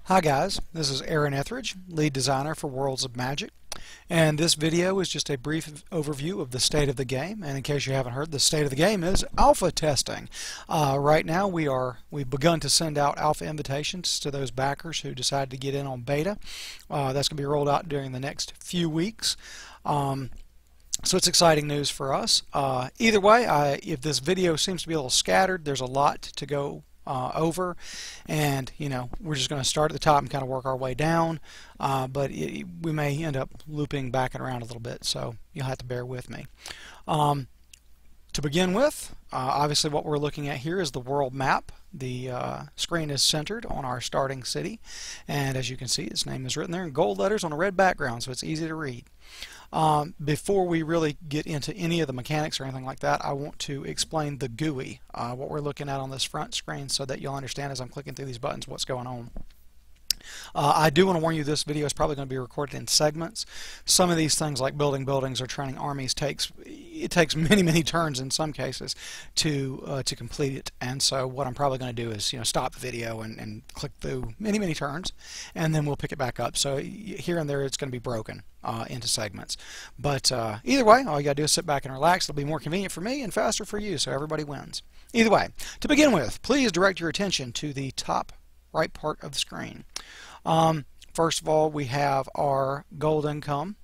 Hi guys, this is Aaron Etheridge, lead designer for Worlds of Magic, and this video is just a brief overview of the state of the game. And in case you haven't heard, the state of the game is alpha testing. Right now we've begun to send out alpha invitations to those backers who decide to get in on beta. That's going to be rolled out during the next few weeks. So it's exciting news for us. Either way, if this video seems to be a little scattered, there's a lot to go over, and we're just going to start at the top and kind of work our way down, but we may end up looping back and around a little bit, so you'll have to bear with me. To begin with, obviously what we're looking at here is the world map. The screen is centered on our starting city, and as you can see, its name is written there in gold letters on a red background, so it's easy to read. Before we really get into any of the mechanics or anything like that, I want to explain the GUI, what we're looking at on this front screen, so that you'll understand as I'm clicking through these buttons what's going on. I do want to warn you, this video is probably going to be recorded in segments. Some of these things, like building buildings or training armies, takes many turns in some cases to complete it. And so what I'm probably going to do is stop the video and click through many turns, and then we'll pick it back up. So here and there it's going to be broken into segments. But either way, all you got to do is sit back and relax. It'll be more convenient for me and faster for you, so everybody wins. Either way, to begin with, please direct your attention to the top right part of the screen. First of all, we have our gold income,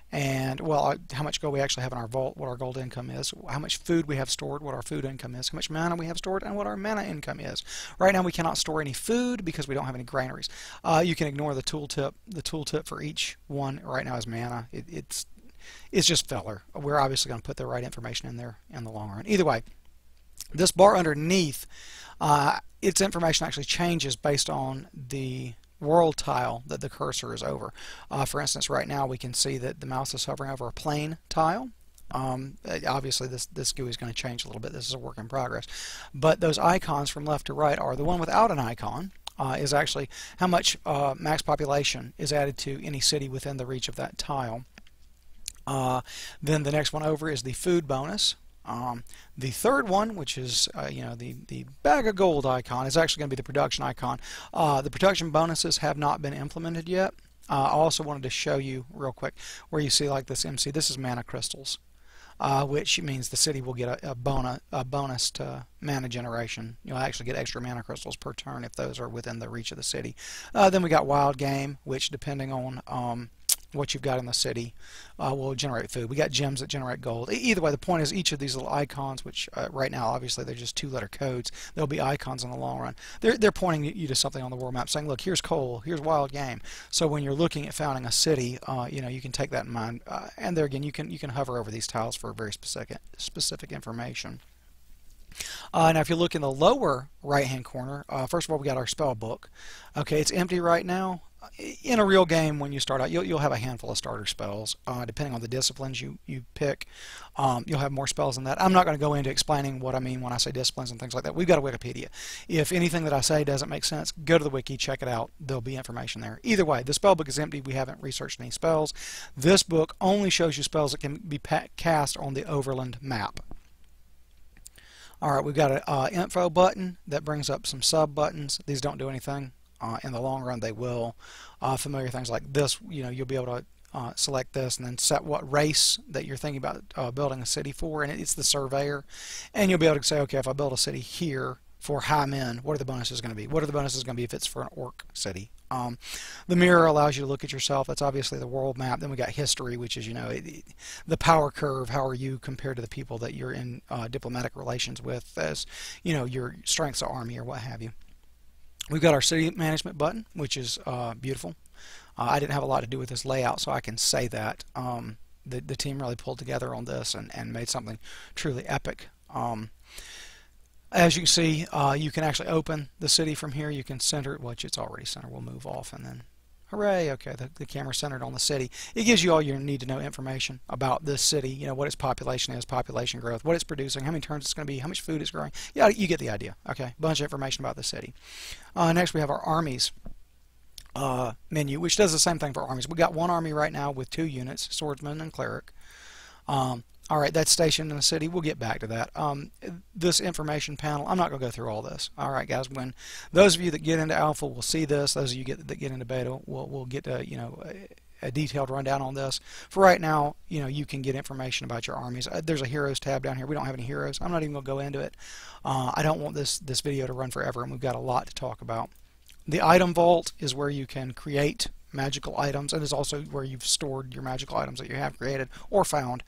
and how much gold we actually have in our vault, what our gold income is, how much food we have stored, what our food income is, how much mana we have stored, and what our mana income is. Right now we cannot store any food because we don't have any granaries. You can ignore the tooltip. The tooltip for each one right now is mana. It's just filler. We're obviously going to put the right information in there in the long run. Either way, this bar underneath, its information actually changes based on the world tile that the cursor is over. For instance, right now we can see that the mouse is hovering over a plain tile. Obviously this GUI is going to change a little bit. This is a work in progress. But those icons from left to right are the one without an icon. Is actually how much max population is added to any city within the reach of that tile. Then the next one over is the food bonus. The third one, which is the bag of gold icon, is actually going to be the production icon. The production bonuses have not been implemented yet. I also wanted to show you real quick where you see like this MC. This is mana crystals, which means the city will get a bonus to mana generation. You'll actually get extra mana crystals per turn if those are within the reach of the city. Then we got wild game, which depending on what you've got in the city will generate food. We got gems that generate gold. Either way, the point is each of these little icons, which right now obviously they're just two-letter codes, they'll be icons in the long run. They're pointing you to something on the world map, saying, look, here's coal, here's wild game. So when you're looking at founding a city, you can take that in mind. And there again, you can hover over these tiles for very specific information. Now if you look in the lower right hand corner, first of all we got our spell book. Okay, it's empty right now. In a real game, when you start out, you'll have a handful of starter spells. Depending on the disciplines you pick, you'll have more spells than that. I'm not going to go into explaining what I mean when I say disciplines and things like that. We've got a Wikipedia. If anything that I say doesn't make sense, go to the wiki, check it out. There'll be information there. Either way, the spell book is empty. We haven't researched any spells. This book only shows you spells that can be cast on the Overland map. Alright, we've got an info button that brings up some sub buttons. These don't do anything. In the long run they will. Familiar things like this, you'll be able to select this and then set what race that you're thinking about building a city for, and it's the surveyor. And you'll be able to say, okay, if I build a city here for high men, what are the bonuses going to be? What are the bonuses going to be if it's for an orc city? The mirror allows you to look at yourself. That's obviously the world map. Then we got history, which is the power curve. How are you compared to the people that you're in diplomatic relations with, as your strengths of army or what have you. We've got our city management button, which is beautiful. I didn't have a lot to do with this layout, so I can say that the team really pulled together on this and made something truly epic. As you can see, you can actually open the city from here. You can center it, which it's already centered. We'll move off and then, hooray, okay, the camera's centered on the city. It gives you all your need to know information about this city, what its population is, population growth, what it's producing, how many turns it's going to be, how much food it's growing. Yeah, you get the idea. Okay, bunch of information about the city. Next we have our armies menu, which does the same thing for armies. We got one army right now with 2 units, swordsman and cleric. All right, that's stationed in the city. We'll get back to that. This information panel, I'm not going to go through all this. All right, guys. When those of you that get into alpha will see this, those of you that get into beta will get a detailed rundown on this. For right now, you can get information about your armies. There's a heroes tab down here. We don't have any heroes. I'm not even going to go into it. I don't want this video to run forever, and we've got a lot to talk about. The item vault is where you can create magical items, and is also where you've stored your magical items that you have created or found.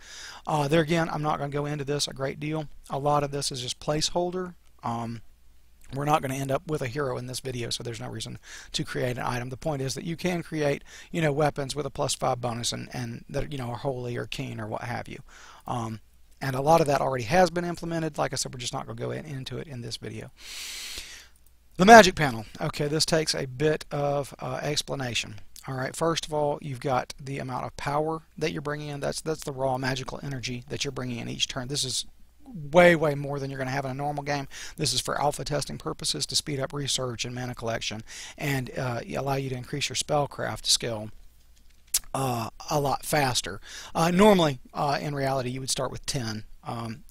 There again, I'm not going to go into this a great deal. A lot of this is just placeholder. We're not going to end up with a hero in this video, so there's no reason to create an item. The point is that you can create, weapons with a +5 bonus and that are holy or keen or what have you. And a lot of that already has been implemented. Like I said, we're just not going to go into it in this video. The magic panel. Okay, this takes a bit of explanation. All right, first of all, you've got the amount of power that you're bringing in. That's the raw magical energy that you're bringing in each turn. This is way more than you're going to have in a normal game. This is for alpha testing purposes to speed up research and mana collection and allow you to increase your spellcraft skill a lot faster. Normally, in reality, you would start with 10.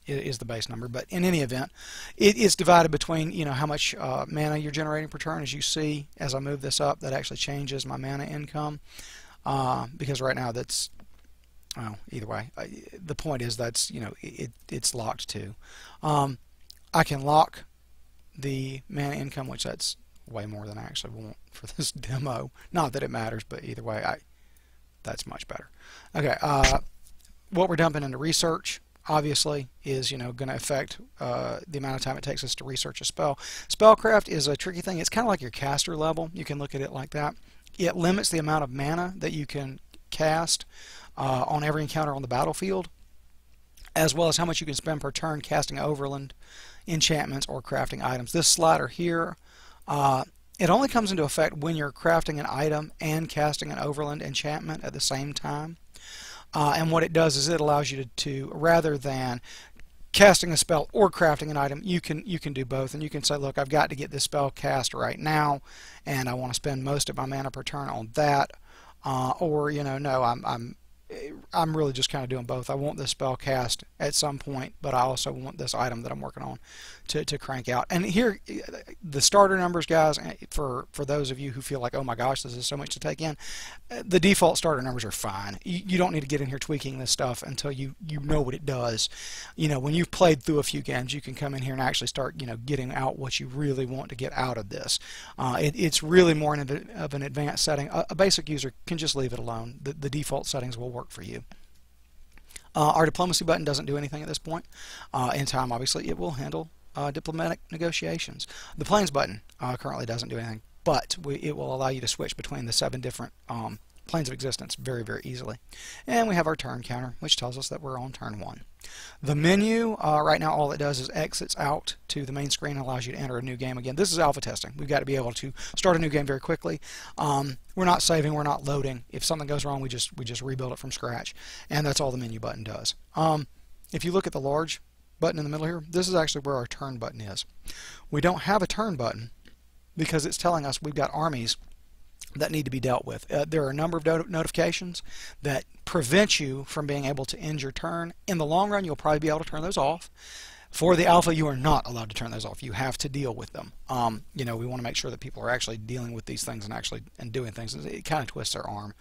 Is the base number, but in any event, it is divided between how much mana you're generating per turn. As you see, as I move this up, that actually changes my mana income, because right now that's, well, either way, the point is that's it's locked to. I can lock the mana income, which that's way more than I actually want for this demo. Not that it matters, but either way, that's much better. Okay, what we're dumping into research obviously is going to affect the amount of time it takes us to research a spell. Spellcraft is a tricky thing. It's kind of like your caster level. You can look at it like that. It limits the amount of mana that you can cast on every encounter on the battlefield, as well as how much you can spend per turn casting overland enchantments or crafting items. This slider here, it only comes into effect when you're crafting an item and casting an overland enchantment at the same time. And what it does is it allows you to rather than casting a spell or crafting an item, you can do both, and you can say, look, I've got to get this spell cast right now, and I want to spend most of my mana per turn on that, or no, I'm really just kind of doing both. I want this spell cast at some point, but I also want this item that I'm working on to crank out. And here, the starter numbers, guys, for those of you who feel like, oh my gosh, this is so much to take in, the default starter numbers are fine. You don't need to get in here tweaking this stuff until you know what it does. When you've played through a few games, you can come in here and actually start getting out what you really want to get out of this. It's really more of an advanced setting. A basic user can just leave it alone. The default settings will work for you. Our diplomacy button doesn't do anything at this point. In time, obviously, it will handle diplomatic negotiations. The planes button currently doesn't do anything, but it will allow you to switch between the 7 different planes of existence very easily. And we have our turn counter, which tells us that we're on turn 1. The menu, right now all it does is exits out to the main screen and allows you to enter a new game again. This is alpha testing. We've got to be able to start a new game very quickly. We're not saving, we're not loading. If something goes wrong, we just rebuild it from scratch, and that's all the menu button does. If you look at the large button in the middle here, this is actually where our turn button is. We don't have a turn button because it's telling us we've got armies that need to be dealt with. There are a number of notifications that prevent you from being able to end your turn. In the long run, you'll probably be able to turn those off. For the alpha, you are not allowed to turn those off. You have to deal with them. We want to make sure that people are actually dealing with these things and doing things. It kind of twists their arm.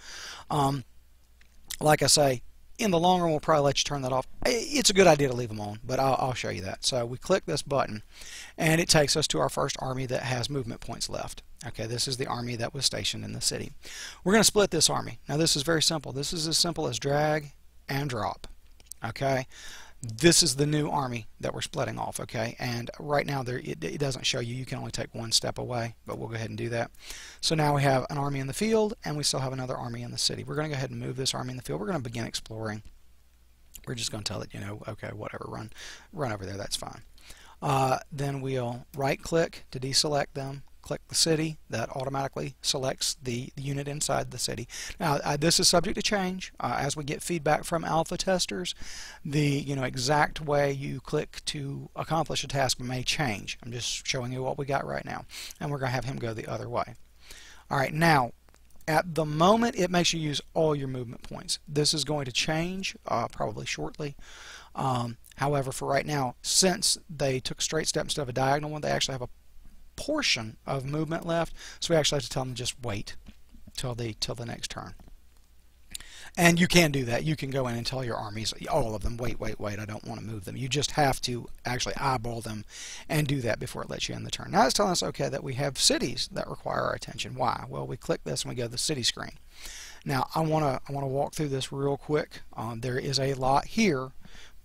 Like I say, in the long run, we'll probably let you turn that off. It's a good idea to leave them on, but I'll show you that. So we click this button, and it takes us to our first army that has movement points left. Okay, this is the army that was stationed in the city. We're going to split this army. Now, this is very simple. This is as simple as drag and drop. Okay, this is the new army that we're splitting off. Okay, and right now it doesn't show you. You can only take one step away, but we'll go ahead and do that. So now we have an army in the field, and we still have another army in the city. We're going to go ahead and move this army in the field. We're going to begin exploring. We're just going to tell it, okay, whatever, run over there. That's fine. Then we'll right-click to deselect them. Click the city. That automatically selects the unit inside the city. Now, this is subject to change as we get feedback from alpha testers. The exact way you click to accomplish a task may change. I'm just showing you what we got right now, and we're going to have him go the other way. All right, now At the moment, it makes you use all your movement points. This is going to change probably shortly. However, for right now, since they took a straight step instead of a diagonal one, they actually have a portion of movement left, so we actually have to tell them to just wait till the next turn. And you can do that. You can go in and tell your armies, all of them, wait, wait, wait, I don't want to move them. You just have to actually eyeball them and do that before it lets you end the turn. Now it's telling us, okay, that we have cities that require our attention. Why? Well, we click this and we go to the city screen. Now I want to walk through this real quick. There is a lot here,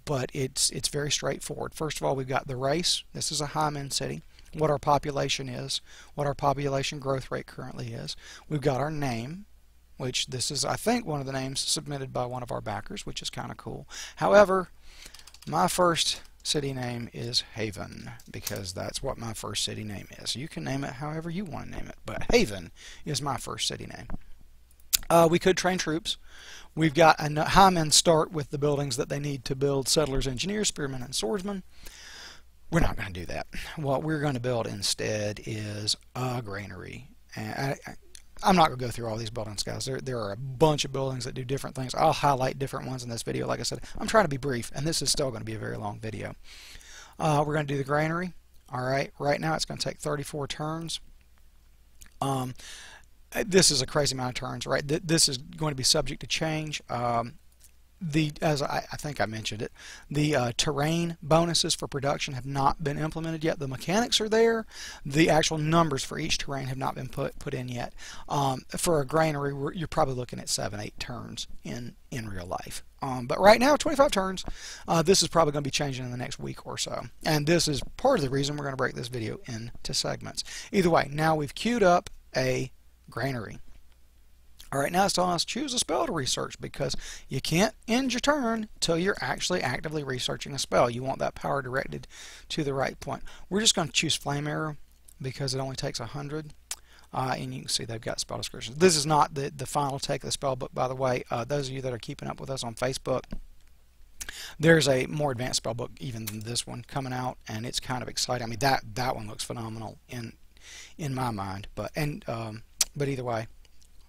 but it's very straightforward. First of all, we've got the race. This is a Hyman city. What our population is, what our population growth rate currently is. We've got our name, which this is, I think, one of the names submitted by one of our backers, which is kind of cool. However, my first city name is Haven, because that's what my first city name is. You can name it however you want to name it, but Haven is my first city name. We could train troops. We've got Hyman start with the buildings that they need to build: settlers, engineers, spearmen, and swordsmen. We're not going to do that. What we're going to build instead is a granary. And I'm not going to go through all these buildings, guys. There are a bunch of buildings that do different things. I'll highlight different ones in this video. Like I said, I'm trying to be brief, and this is still going to be a very long video. We're going to do the granary. All right. Right now, it's going to take 34 turns. This is a crazy amount of turns, right? This is going to be subject to change. As I think I mentioned it, the terrain bonuses for production have not been implemented yet. The mechanics are there. The actual numbers for each terrain have not been put in yet. For a granary, you're probably looking at 7-8 turns in real life. But right now, 25 turns. This is probably going to be changing in the next week or so. And this is part of the reason we're going to break this video into segments. Either way, now we've queued up a granary. All right, now it's telling us choose a spell to research, because you can't end your turn till you're actually actively researching a spell. You want that power directed to the right point. We're just going to choose Flame Arrow because it only takes 100. And you can see they've got spell descriptions. This is not the final take of the spell book, by the way. Those of you that are keeping up with us on Facebook, there's a more advanced spell book even than this one coming out, and it's kind of exciting. I mean, that one looks phenomenal in my mind. But either way,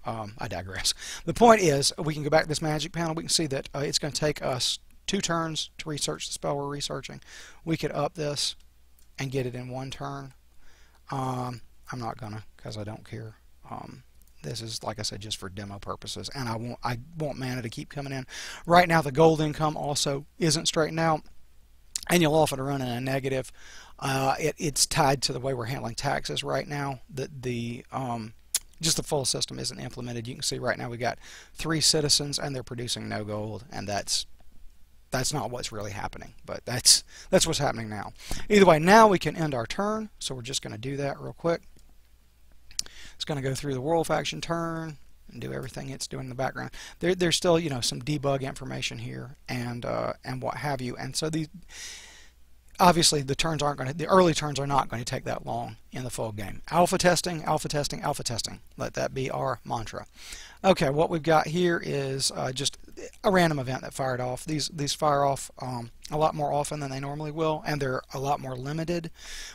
I digress. The point is, we can go back to this magic panel. We can see that it's going to take us 2 turns to research the spell we're researching. We could up this and get it in 1 turn. I'm not gonna, because I don't care. This is, like I said, just for demo purposes, and I want mana to keep coming in. Right now, the gold income also isn't straightened out, and you'll often run in a negative. It's tied to the way we're handling taxes right now. Just the full system isn't implemented. You can see right now we got 3 citizens and they're producing no gold, and that's not what's really happening, but that's what's happening now. Either way, now we can end our turn, so we're just going to do that real quick. It's going to go through the world faction turn and do everything it's doing in the background. There's still, you know, some debug information here and what have you, and so obviously the early turns are not going to take that long in the full game. Alpha testing, alpha testing, alpha testing. Let that be our mantra. Okay, what we've got here is just a random event that fired off. These fire off a lot more often than they normally will, and they're a lot more limited.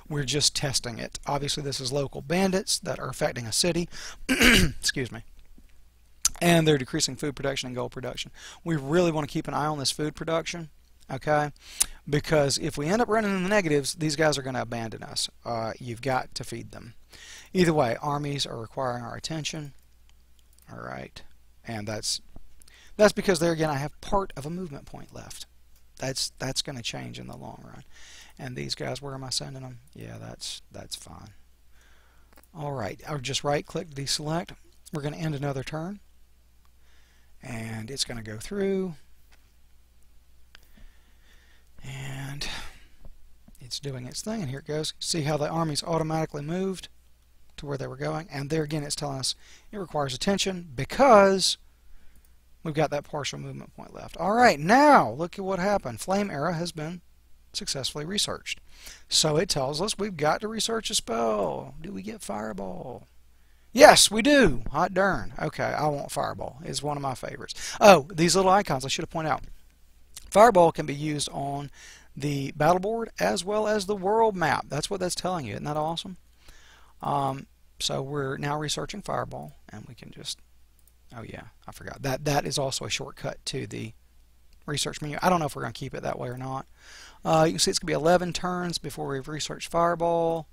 We're just testing it. Obviously, this is local bandits that are affecting a city. Excuse me. And they're decreasing food production and gold production. We really want to keep an eye on this food production. Okay, because if we end up running in the negatives, these guys are going to abandon us. You've got to feed them. Either way, armies are requiring our attention. All right, and that's because there again I have part of a movement point left. That's going to change in the long run. And these guys, where am I sending them? Yeah, that's fine. All right, I'll just right-click, deselect. We're going to end another turn, and it's going to go through. And it's doing its thing, and here it goes. See how the armies automatically moved to where they were going, and there again it's telling us it requires attention because we've got that partial movement point left. Alright, now look at what happened. Flame Arrow has been successfully researched. So it tells us we've got to research a spell. Do we get Fireball? Yes, we do. Hot darn. Okay, I want Fireball. It's one of my favorites. Oh, these little icons I should have pointed out. Fireball can be used on the battle board as well as the world map. That's what that's telling you. Isn't that awesome? So we're now researching Fireball, and we can just Oh yeah, I forgot. That is also a shortcut to the research menu. I don't know if we're going to keep it that way or not. You can see it's going to be 11 turns before we've researched Fireball.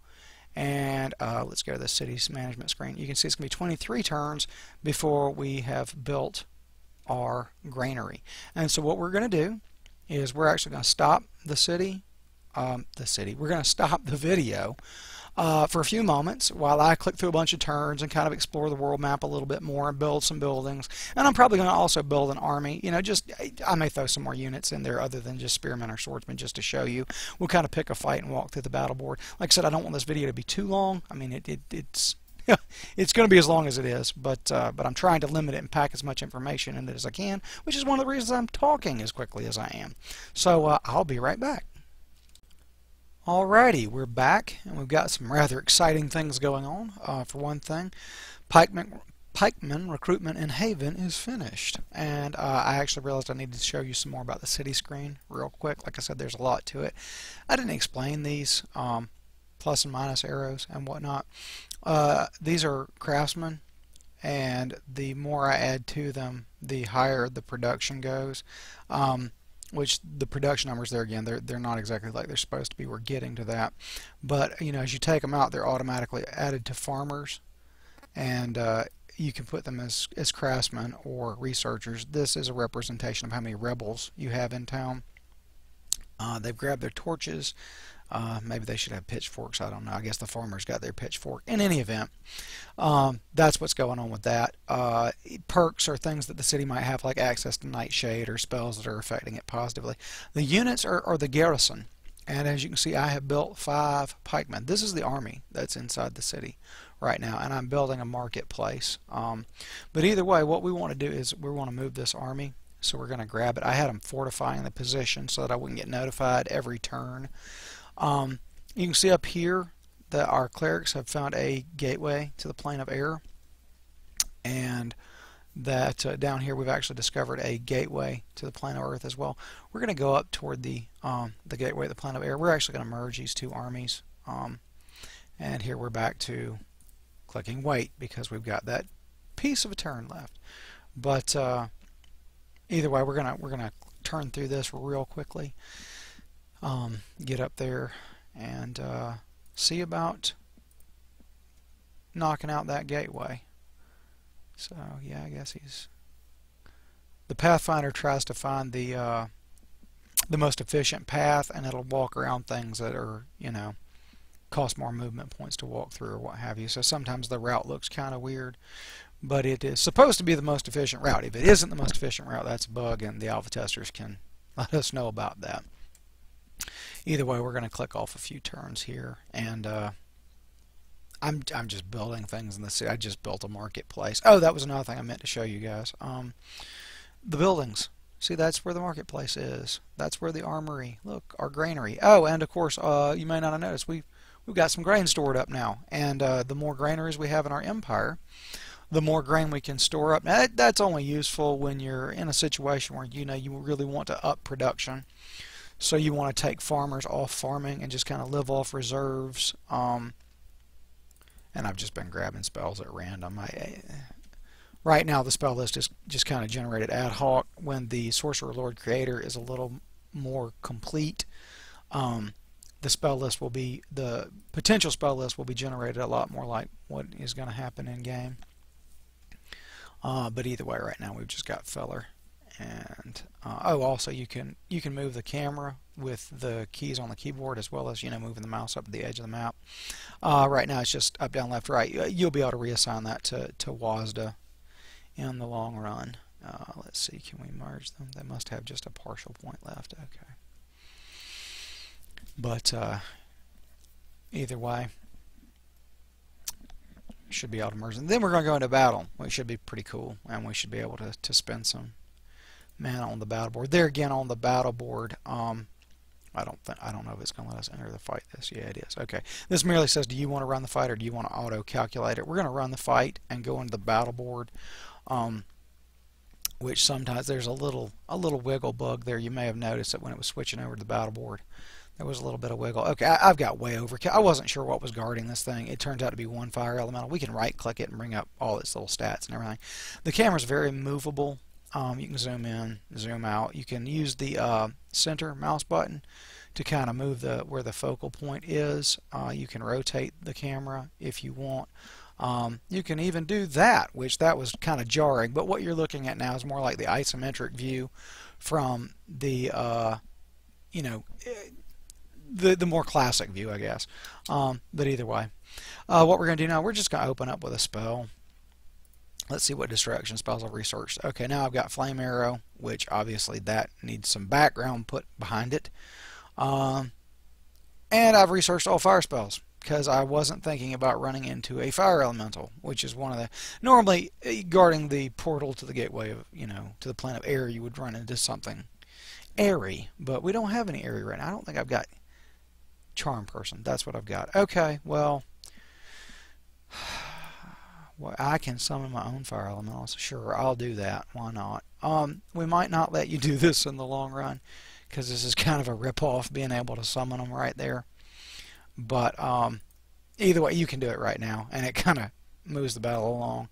And let's go to the city's management screen. You can see it's going to be 23 turns before we have built our granary. And so what we're going to do is we're actually going to stop the city. We're going to stop the video for a few moments while I click through a bunch of turns and kind of explore the world map a little bit more and build some buildings. And I'm probably going to also build an army. You know, just I may throw some more units in there other than just spearmen or swordsmen just to show you. We'll kind of pick a fight and walk through the battle board. Like I said, I don't want this video to be too long. I mean, it's it's going to be as long as it is, but I'm trying to limit it and pack as much information in it as I can, which is one of the reasons I'm talking as quickly as I am. So I'll be right back. Alrighty, we're back, and we've got some rather exciting things going on. For one thing, Pikeman recruitment in Haven is finished, and I actually realized I needed to show you some more about the city screen real quick. Like I said, there's a lot to it. I didn't explain these plus and minus arrows and whatnot. These are craftsmen, and the more I add to them, the higher the production goes. Which the production numbers there, again, they're not exactly like they're supposed to be. We're getting to that, but you know, as you take them out, they're automatically added to farmers, and you can put them as craftsmen or researchers. This is a representation of how many rebels you have in town. They've grabbed their torches. Maybe they should have pitchforks. I don't know. I guess the farmers got their pitchfork. In any event, that's what's going on with that. Perks are things that the city might have, like access to nightshade or spells that are affecting it positively. The units are the garrison. And as you can see, I have built 5 pikemen. This is the army that's inside the city right now, and I'm building a marketplace. But either way, what we want to do is we want to move this army. So we're going to grab it. I had them fortifying the position so that I wouldn't get notified every turn. You can see up here that our clerics have found a gateway to the plane of air, and that down here we've actually discovered a gateway to the plane of earth as well. We're going to go up toward the gateway to the plane of air. We're actually going to merge these 2 armies, and here we're back to clicking wait because we've got that piece of a turn left. But either way, we're gonna turn through this real quickly. Get up there and see about knocking out that gateway. So yeah, I guess the Pathfinder tries to find the most efficient path, and it'll walk around things that are, you know, cost more movement points to walk through or what have you. So sometimes the route looks kind of weird, but it is supposed to be the most efficient route. If it isn't the most efficient route, that's a bug, and the alpha testers can let us know about that. Either way, we're going to click off a few turns here, and I'm just building things in the city. I just built a marketplace. Oh, that was another thing I meant to show you guys. The buildings. See, that's where the marketplace is. That's where the armory. Look, our granary. Oh, and of course, you may not have noticed, we've got some grain stored up now, and the more granaries we have in our empire, the more grain we can store up. Now, that's only useful when you're in a situation where you really want to up production. So you want to take farmers off farming and just kind of live off reserves. And I've just been grabbing spells at random. Right now the spell list is just kind of generated ad hoc. When the Sorcerer Lord Creator is a little more complete, the potential spell list will be generated a lot more like what is going to happen in game. But either way, right now we've just got Feller. And oh, also you can move the camera with the keys on the keyboard, as well as moving the mouse up to the edge of the map. Right now it's just up, down, left, right. You'll be able to reassign that to WASD in the long run. Let's see, can we merge them? They must have just a partial point left. Okay, but either way, should be able to merge them. Then we're going to go into battle, which should be pretty cool, and we should be able to spend some mana on the battle board. There again, on the battle board, I don't know if it's going to let us enter the fight. Yeah, it is. Okay, this merely says, do you want to run the fight or do you want to auto calculate it? We're going to run the fight and go into the battle board, which sometimes there's a little wiggle bug there. You may have noticed that when it was switching over to the battle board, There was a little bit of wiggle. Okay, I've got way overkill. I wasn't sure what was guarding this thing. It turns out to be one fire elemental. We can right click it and bring up all its little stats and everything. The camera's very movable. You can zoom in, zoom out. You can use the center mouse button to kind of move where the focal point is. You can rotate the camera if you want. You can even do that, which that was kind of jarring, but what you're looking at now is more like the isometric view from the you know, the more classic view, I guess. But either way, what we're going to do now, we're just going to open up with a spell. Let's see what distraction spells I've researched. Okay, now I've got Flame Arrow, which obviously that needs some background put behind it. And I've researched all fire spells because I wasn't thinking about running into a fire elemental, which is one of the normally guarding the portal to the gateway of, you know, to the plane of air. You would run into something airy, but we don't have any airy right now. I don't think I've got Charm Person. That's what I've got. Okay, well, I can summon my own fire elementals. Sure, I'll do that. Why not? We might not let you do this in the long run because this is kind of a rip-off being able to summon them right there. But either way, you can do it right now, and it kind of moves the battle along.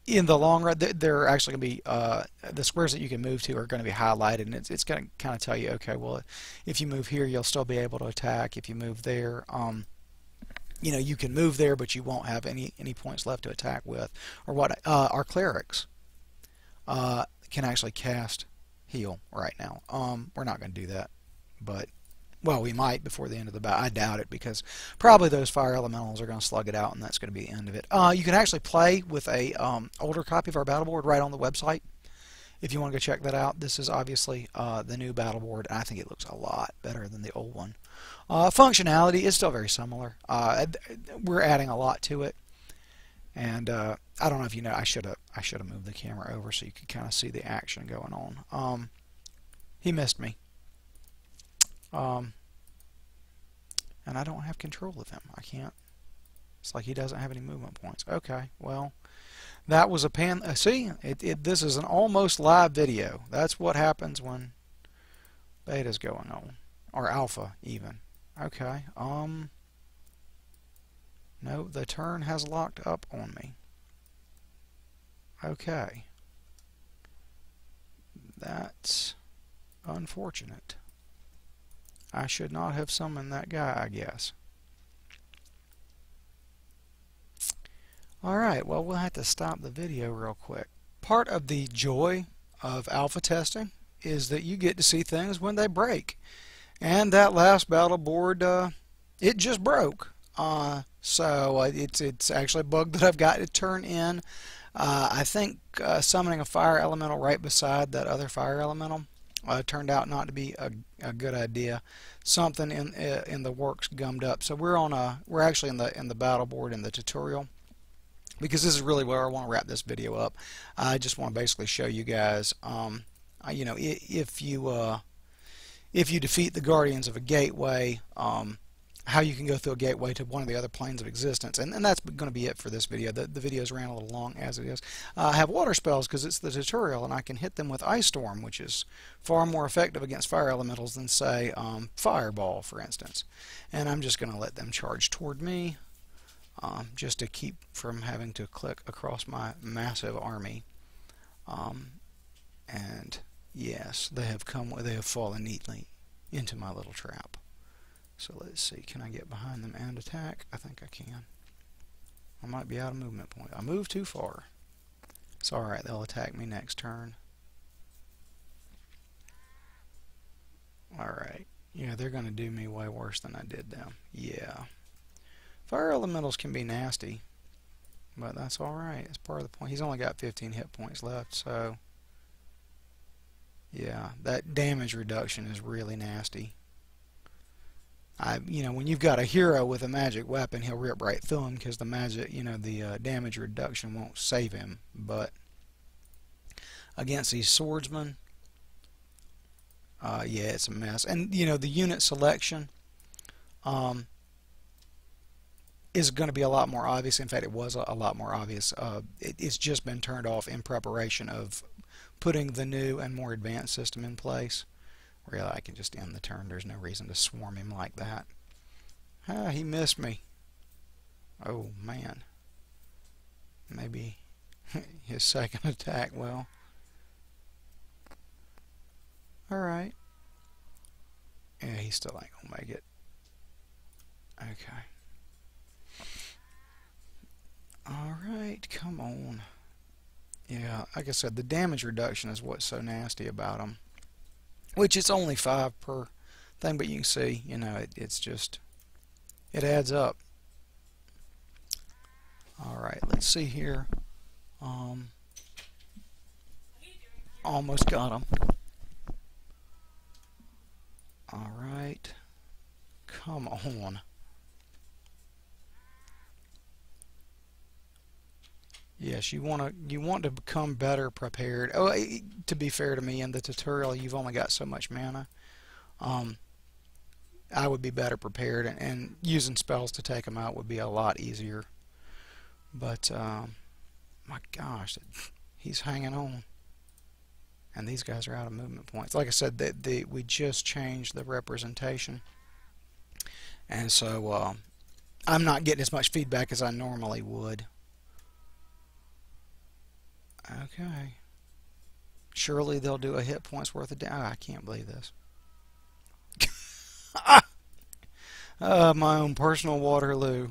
In the long run, they're actually going to be the squares that you can move to are going to be highlighted, and it's going to kind of tell you, okay, well, if you move here, you'll still be able to attack. If you move there, you know, you can move there, but you won't have any points left to attack with. Or what? Our clerics can actually cast heal right now. We're not going to do that, but well, we might before the end of the battle. I doubt it because probably those fire elementals are going to slug it out, and that's going to be the end of it. You can actually play with a older copy of our battle board right on the website if you want to go check that out. This is obviously the new battle board, and I think it looks a lot better than the old one. Functionality is still very similar. We're adding a lot to it, and I don't know if you know. I should have moved the camera over so you could kind of see the action going on. He missed me. And I don't have control of him. I can't. It's like he doesn't have any movement points. Okay, well, that was a see, this is an almost live video. That's what happens when beta's going on, or alpha even. Okay. No, the turn has locked up on me. Okay. That's unfortunate. I should not have summoned that guy, I guess. Alright, well, we'll have to stop the video real quick. Part of the joy of alpha testing is that you get to see things when they break. And that last battle board, it just broke. So it's actually a bug that I've got to turn in. I think summoning a fire elemental right beside that other fire elemental turned out not to be a good idea. Something in the works gummed up. So we're actually in the battle board in the tutorial, because this is really where I want to wrap this video up. I just want to basically show you guys, you know, if you defeat the guardians of a gateway, how you can go through a gateway to one of the other planes of existence. And that's going to be it for this video. The videos ran a little long as it is. I have water spells because it's the tutorial, and I can hit them with Ice Storm, which is far more effective against fire elementals than, say, Fireball, for instance. And I'm just going to let them charge toward me, just to keep from having to click across my massive army. And yes, they have fallen neatly into my little trap. So let's see, can I get behind them and attack? I think I can. I might be out of movement point. I moved too far. It's alright, they'll attack me next turn. Alright. Yeah, they're going to do me way worse than I did them. Yeah. Fire elementals can be nasty, but that's alright. It's part of the point. He's only got 15 hit points left, so yeah, that damage reduction is really nasty. You know, when you've got a hero with a magic weapon, he'll rip right through him because the magic, you know, the damage reduction won't save him. But against these swordsmen, yeah, it's a mess. And you know, the unit selection is going to be a lot more obvious. In fact, it was a lot more obvious. It's just been turned off in preparation of putting the new and more advanced system in place. Really, I can just end the turn. There's no reason to swarm him like that. Ah, he missed me. Oh, man. Maybe his second attack, well. Alright. Yeah, he still ain't gonna make it. Okay. Alright, come on. Yeah, like I said, the damage reduction is what's so nasty about them. Which it's only 5 per thing, but you can see, you know, it's just, it adds up. Alright, let's see here. Almost got him. Alright. Come on. Yes, you want to become better prepared. Oh, to be fair to me, in the tutorial you've only got so much mana. I would be better prepared, and using spells to take them out would be a lot easier. But my gosh, he's hanging on, and these guys are out of movement points. Like I said, we just changed the representation, and so I'm not getting as much feedback as I normally would. Okay. Surely they'll do a hit points worth of damage. Oh, I can't believe this. My own personal Waterloo.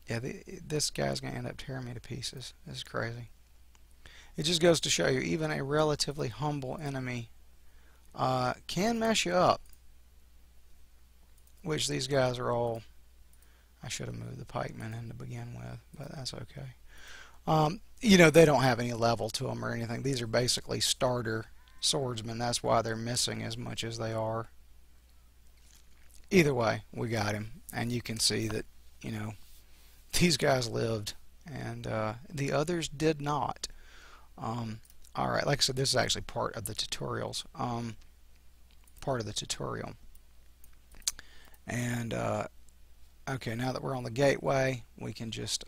Yeah, this guy's going to end up tearing me to pieces. This is crazy. It just goes to show you, even a relatively humble enemy can mess you up. Which these guys are all... I should have moved the pikemen in to begin with, but that's okay. You know, they don't have any level to them or anything. These are basically starter swordsmen. That's why they're missing as much as they are. Either way, we got him. And you can see that, you know, these guys lived, and the others did not. Alright, like I said, this is actually part of the tutorials. Part of the tutorial. And, okay, now that we're on the gateway, we can just...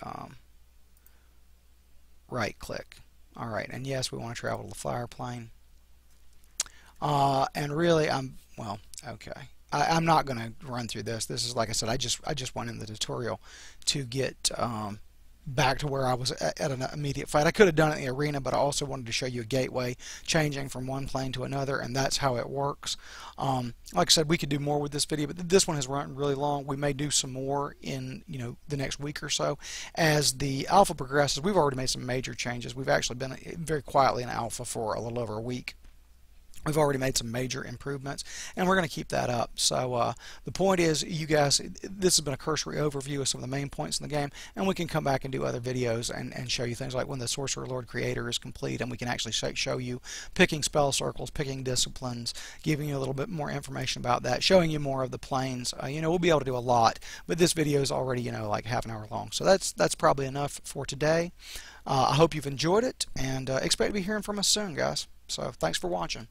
right click. Alright, and yes, we want to travel to the flyer plane. And really, well, okay. I'm not going to run through this. This is, like I said, I just went in the tutorial to get back to where I was at an immediate fight. I could have done it in the arena, but I also wanted to show you a gateway changing from one plane to another, and that's how it works. Like I said, we could do more with this video, but this one has run really long. We may do some more in, you know, the next week or so. As the alpha progresses, we've already made some major changes. We've actually been very quietly in alpha for a little over a week. We've already made some major improvements, and we're going to keep that up. So the point is, you guys, this has been a cursory overview of some of the main points in the game, and we can come back and do other videos and show you things like when the Sorcerer Lord Creator is complete, and we can actually show you picking spell circles, picking disciplines, giving you a little bit more information about that, showing you more of the planes. You know, we'll be able to do a lot, but this video is already, you know, like half an hour long. So that's probably enough for today. I hope you've enjoyed it, and expect to be hearing from us soon, guys. So thanks for watching.